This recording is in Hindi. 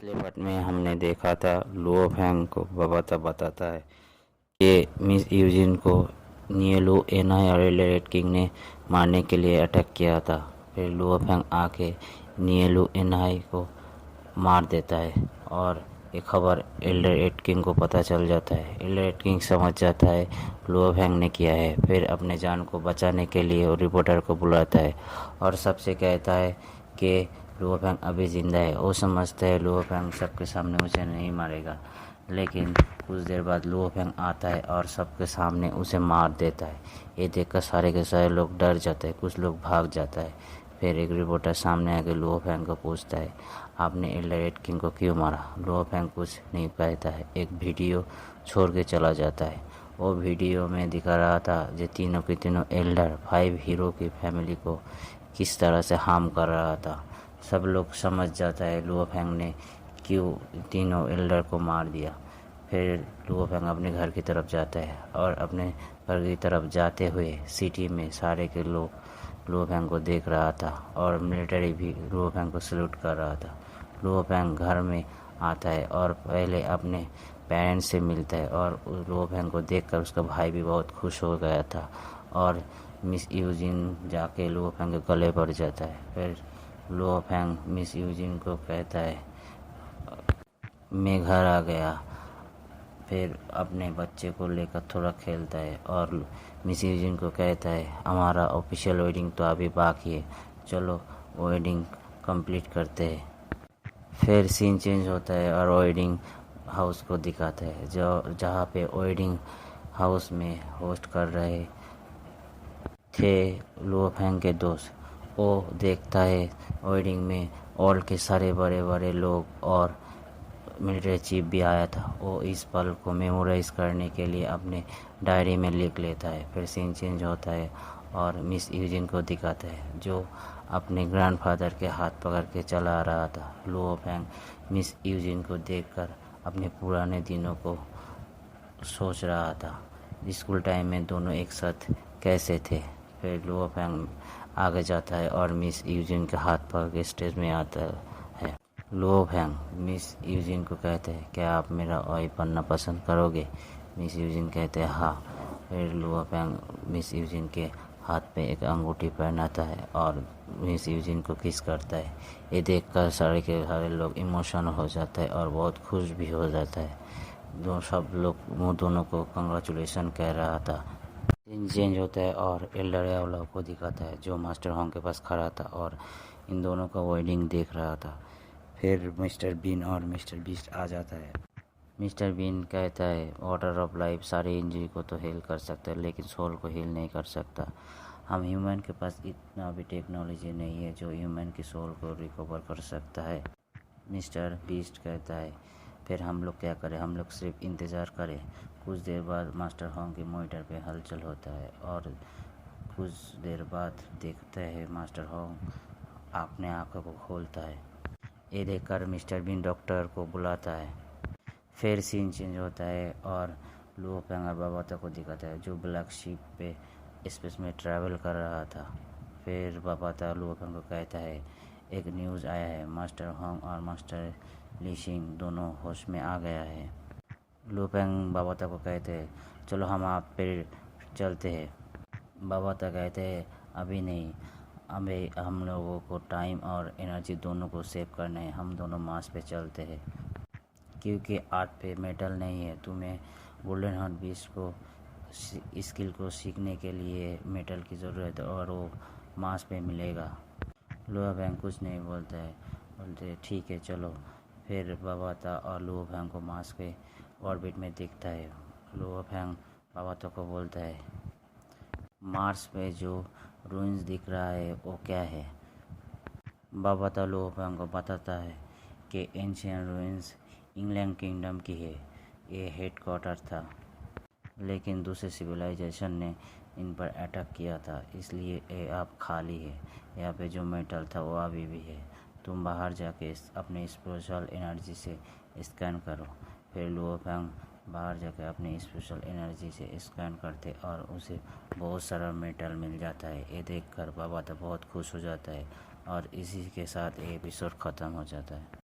पिछले पार्ट में हमने देखा था लुओ फैंग को बाबाता बताता है कि मिस यूजिन को नियलू एनाई और रेड किंग ने मारने के लिए अटैक किया था। फिर लुओ फैंग आके नियलू एनाई को मार देता है और ये खबर एल्डर एट किंग को पता चल जाता है। एल्डर एट किंग समझ जाता है लुओ फैंग ने किया है। फिर अपने जान को बचाने के लिए वो रिपोर्टर को बुलाता है और सबसे कहता है कि लुओ फैंग अभी ज़िंदा है। वो समझता है लुओ फैंग सबके सामने उसे नहीं मारेगा, लेकिन कुछ देर बाद लुओ फैंग आता है और सबके सामने उसे मार देता है। ये देखकर सारे के सारे लोग डर जाते हैं, कुछ लोग भाग जाता है। फिर एक रिपोर्टर सामने आके लुओ फैंग को पूछता है, आपने एल्डर एट किंग को क्यों मारा? लुओ फैंग कुछ नहीं कहता है, एक वीडियो छोड़ के चला जाता है। वो वीडियो में दिखा रहा था जो तीनों के तीनों एल्डर 5 हीरो की फैमिली को किस तरह से हार्म कर रहा था। सब लोग समझ जाता है लुओ फैंग ने क्यों तीनों एल्डर को मार दिया। फिर लुओ फैंग अपने घर की तरफ जाता है और अपने घर की तरफ जाते हुए सिटी में सारे के लोग लुओ फैंग को देख रहा था और मिलिट्री भी लुओ फैंग को सल्यूट कर रहा था। लुओ फैंग घर में आता है और पहले अपने पेरेंट्स से मिलता है और लुओ फैंग को देखकर उसका भाई भी बहुत खुश हो गया था और मिस यूजिन जाके लुओ फैंग के गले पड़ जाता है। फिर लुओ फैंग मिस यूजिन को कहता है मैं घर आ गया। फिर अपने बच्चे को लेकर थोड़ा खेलता है और मिस यूजिन को कहता है हमारा ऑफिशियल वेडिंग तो अभी बाकी है, चलो वेडिंग कंप्लीट करते हैं। फिर सीन चेंज होता है और वेडिंग हाउस को दिखाता है जो जहाँ पे वेडिंग हाउस में होस्ट कर रहे थे लुओ फैंग के दोस्त। वो देखता है वेडिंग में वर्ल्ड के सारे बड़े बड़े लोग और मिलिट्री चीफ भी आया था। वो इस पल को मेमोराइज करने के लिए अपने डायरी में लिख लेता है। फिर सीन चेंज होता है और मिस यूजिन को दिखाता है जो अपने ग्रैंडफादर के हाथ पकड़ के चला रहा था। लुओ फैंग मिस यूजिन को देखकर अपने पुराने दिनों को सोच रहा था, स्कूल टाइम में दोनों एक साथ कैसे थे। फिर लुओ फैंग आगे जाता है और मिस यूजिन के हाथ पकड़ के स्टेज में आता है। लुओ फैंग मिस यूजिन को कहते हैं क्या आप मेरा वाइफ बनना पसंद करोगे? मिस यूजिन कहते हैं हाँ। फिर लुओ फैंग मिस यूजिन के हाथ पे एक अंगूठी पहनाता है और मिस यूजिन को किस करता है। ये देखकर सारे के सारे लोग इमोशनल हो जाता है और बहुत खुश भी हो जाता है। सब लोग वो दोनों को कंग्रेचुलेशन कह रहा था। सीन चेंज होता है और एल्डर यावला को दिखाता है जो मास्टर होंग के पास खड़ा था और इन दोनों का वेडिंग देख रहा था। फिर मिस्टर बीन और मिस्टर बीस्ट आ जाता है। मिस्टर बीन कहता है वाटर ऑफ लाइफ सारी इंजरी को तो हील कर सकता है लेकिन सोल को हील नहीं कर सकता। हम ह्यूमन के पास इतना भी टेक्नोलॉजी नहीं है जो ह्यूमन की सोल को रिकवर कर सकता है। मिस्टर बीस्ट कहता है फिर हम लोग क्या करें, हम लोग सिर्फ इंतज़ार करें। कुछ देर बाद मास्टर होंग के मॉनिटर पे हलचल होता है और कुछ देर बाद देखते हैं मास्टर होंग अपने आँखों को खोलता है। ये देखकर मिस्टर बीन डॉक्टर को बुलाता है। फिर सीन चेंज होता है और लुओ फैंग और बाबाता को दिखाता है जो ब्लैक शिप पे स्पेस में ट्रैवल कर रहा था। फिर बाबाता लुओ फैंग को कहता है एक न्यूज़ आया है, मास्टर होंग और मास्टर लीशिंग दोनों होश में आ गया है। लुओ फैंग बाबाता को कहते हैं चलो हम आप पे चलते हैं। बाबाता कहते हैं अभी नहीं, अबे हम लोगों को टाइम और एनर्जी दोनों को सेव करना है, हम दोनों मार्स पे चलते हैं क्योंकि आर्ट पे मेटल नहीं है। तुम्हें गोल्डन हार्ट बीस्ट को स्किल को सीखने के लिए मेटल की ज़रूरत है और वो मार्स पे मिलेगा। लुओ फैंग कुछ नहीं बोलता है, बोलते ठीक है चलो। फिर बाबाता और लुओ फैंग को मार्स के ऑर्बिट में दिखता है। लुओ फैंग बाबाता को बोलता है मार्स पे जो रूइंस दिख रहा है वो क्या है? बाबाता लुओ फैंग को बताता है कि एंशियंट रूइंस इंग्लैंड किंगडम की है, ये हेड क्वार्टर था लेकिन दूसरे सिविलाइजेशन ने इन पर अटैक किया था इसलिए ये अब खाली है। यहाँ पे जो मेटल था वो अभी भी है, तुम बाहर जाके अपने स्पिरिचुअल एनर्जी से स्कैन करो। फिर लुओ फैंग बाहर जाकर अपनी स्पेशल एनर्जी से स्कैन करते और उसे बहुत सारा मेटल मिल जाता है। ये देखकर बाबा तो बहुत खुश हो जाता है और इसी के साथ ये एपिसोड ख़त्म हो जाता है।